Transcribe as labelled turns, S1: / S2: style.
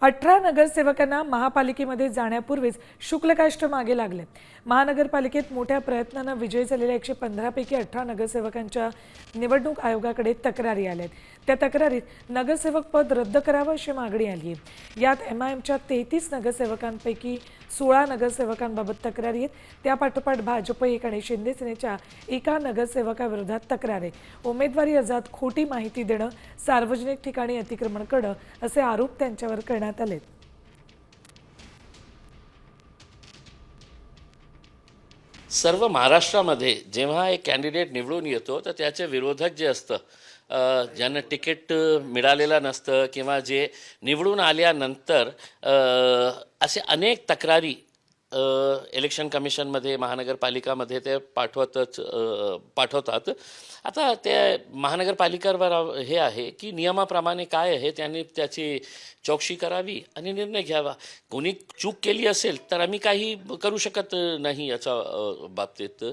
S1: 18 नगरसेवकांना महापालिकेमध्ये जाण्यापूर्वीच शुक्लकाष्ट मागे लागले। महानगरपालिकेत मोठ्या प्रयत्नाने विजयी झालेल्या 115 पैकी 18 नगरसेवकांच्या निवडणूक आयोगाकडे तक्रारी आल्या आहेत। त्या तक्रारीत नगरसेवक पद रद्द करावं अशी मागणी आली आहे। यात एमआयएमच्या 33 नगरसेवकांपैकी 16 नगरसेवकांबाबत तक्रारी आहेत। त्यापाठोपाठ भाजप एक आणि शिंदे सेनेच्या एका नगरसेवकाविरोधात तक्रार आहे। उमेदवारी अर्जात खोटी माहिती देणं, सार्वजनिक ठिकाणी अतिक्रमण करणं असे आरोप त्यांच्यावर करण्यात आले।
S2: सर्व महाराष्ट्रामध्ये जेव्हा एक कॅन्डिडेट निवडून येतो तर त्याचे विरोधक जे असतं, ज्यांना तिकीट मिळालेलं नसतं किंवा जे निवडून आल्यानंतर असे अनेक तक्रारी इलेक्शन कमिशनमध्ये, महानगरपालिकामध्ये ते पाठवतात। आता ते महानगरपालिकेवर हे आहे की नियमाप्रमाणे काय आहे त्यांनी त्याची चौकशी करावी आणि निर्णय घ्यावा। कोणी चूक केली असेल तर आम्ही काही करू शकत नाही याच्या बाबतीत।